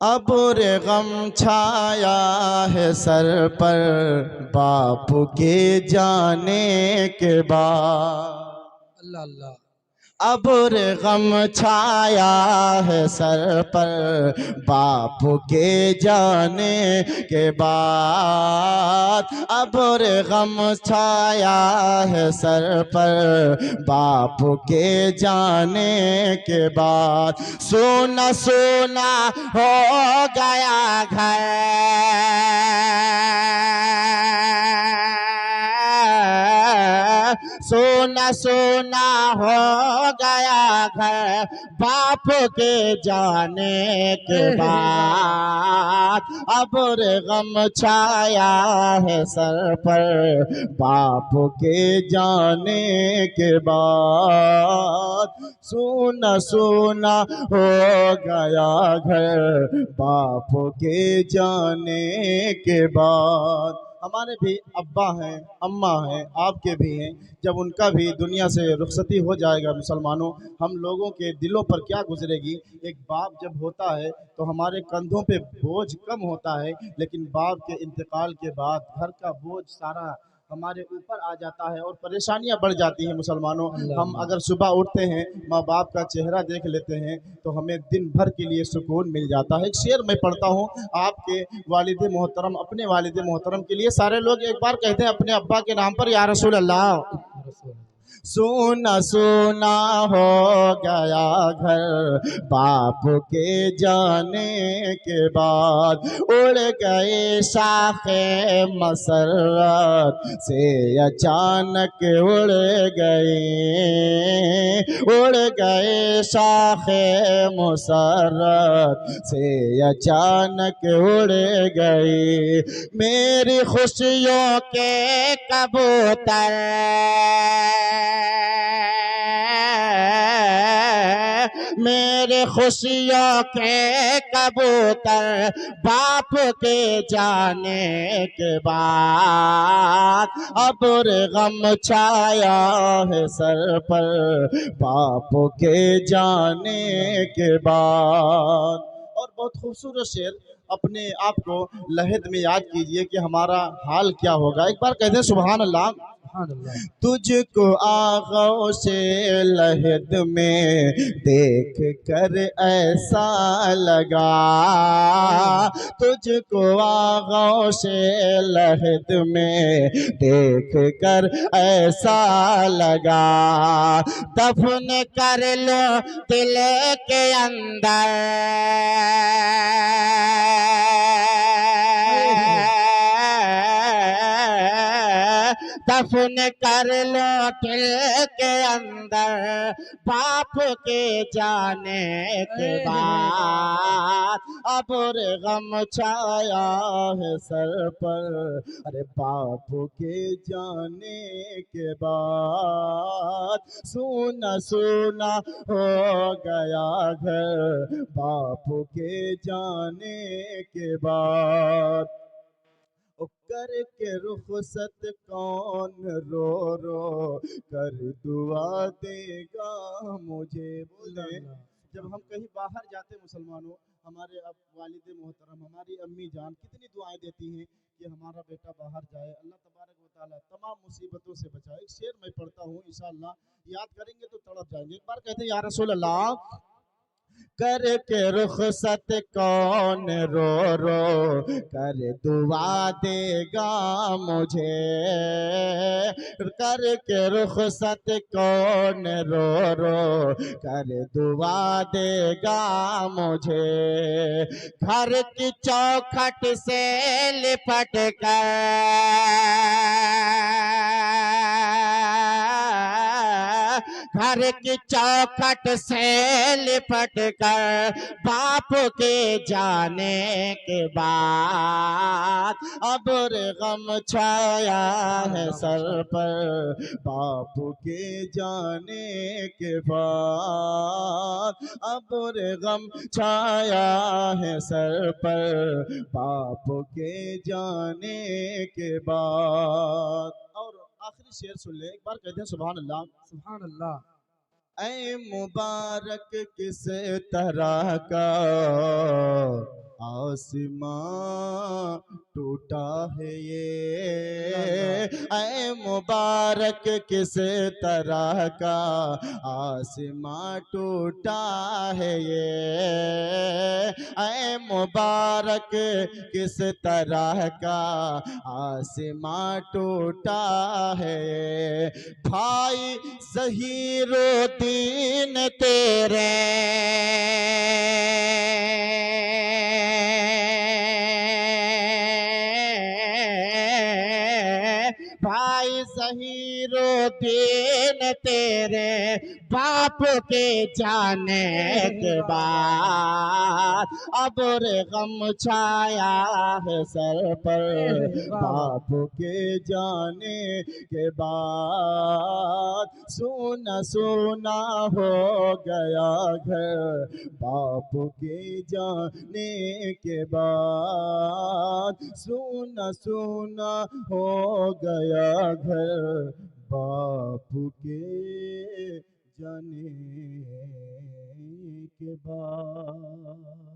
अबुर गम छाया है सर पर बापू के जाने के बाद। अल्लाह अल्लाह। अबुर गम छाया है सर पर बापू के जाने के बाद। अबुर गम छाया है सर पर बापू के जाने के बाद। सोना सोना हो गया घर, सोना सोना हो गया घर बाप के जाने के बाद। अबुर गम छाया है सर पर बाप के जाने के बाद। सोना सोना हो गया घर बाप के जाने के बाद। हमारे भी अब्बा हैं, अम्मा हैं, आपके भी हैं। जब उनका भी दुनिया से रुखसती हो जाएगा मुसलमानों, हम लोगों के दिलों पर क्या गुजरेगी। एक बाप जब होता है तो हमारे कंधों पे बोझ कम होता है, लेकिन बाप के इंतकाल के बाद घर का बोझ सारा हमारे ऊपर आ जाता है और परेशानियां बढ़ जाती हैं मुसलमानों। अल्लाह हम अल्लाह। अगर सुबह उठते हैं, माँ बाप का चेहरा देख लेते हैं तो हमें दिन भर के लिए सुकून मिल जाता है। एक शेर मैं पढ़ता हूँ आपके वालिद मोहतरम, अपने वालिद मोहतरम के लिए। सारे लोग एक बार कहते हैं अपने अब्बा के नाम पर या रसूल अल्लाह। रसूल। सोना सोना हो गया घर बाप के जाने के बाद। उड़ गए शाखे मसरत से अचानक उड़ गए, उड़ गए शाखे मुसरत से अचानक उड़ गए। मेरी खुशियों के कबूतर, मेरे खुशियों के कबूतर बाप के जाने के बाद। अबुर गम छाया है सर पर बाप के जाने के बाद। और बहुत खूबसूरत शेर, अपने आप को लहद में याद कीजिए कि हमारा हाल क्या होगा। एक बार कहते हैं सुभान अल्लाह। सुभान अल्लाह। तुझको आगों से लहद में देख कर ऐसा लगा, तुझको आगों से लहद में देख कर ऐसा लगा। दफन कर लो दिल के अंदर, दफन कर लो दिल के अंदर बाप के जाने के बाद। अबुर गम छाया है सर पर अरे बाप के जाने के बाद। सोना सोना हो गया घर बाप के जाने के बाद। कर के रुखसत कौन रो रो कर दुआ देगा मुझे। बोले जब हम कहीं बाहर जाते मुसलमानों, हमारे अब वालिद मोहतरम, हमारी अम्मी जान कितनी दुआएं देती हैं कि हमारा बेटा बाहर जाए, अल्लाह तबारक व तआला तमाम मुसीबतों से बचाए। एक शेर मैं पढ़ता हूँ, इंशाअल्लाह याद करेंगे तो तड़प जाएंगे। एक बार कहते हैं या रसूल अल्लाह। करके रुखसत कौन रो रो कर दुआ देगा मुझे। करके रुखसत कौन रो रो कर दुआ देगा मुझे। घर की चौखट से लिपट कर, घर की चौखट से लिपट कर बाप के जाने के बाद। अबुर गम छाया है सर पर बाप के जाने के बाद। अबुर गम छाया है सर पर बाप के जाने के बाद। और आखिरी शेर सुन ले, एक बार कहते हैं सुभान अल्लाह। सुभान अल्लाह। ऐ मुबारक किस तरह का आसमां टूटा है ये, ऐ मुबारक किस तरह का आसमां टूटा है ये, ऐ मुबारक किस तरह का आसमां टूटा है। भाई ज़हीरुद्दीन तेरे भाई ज़हीरुद्दीन तेरे बाप के जाने के बाद अब्र गम छाया है सर पर, बाप के जाने के बाद सुना सुना हो गया घर, बाप के जाने के बाद सुना सुना हो गया घर, बाप के जाने के बाद।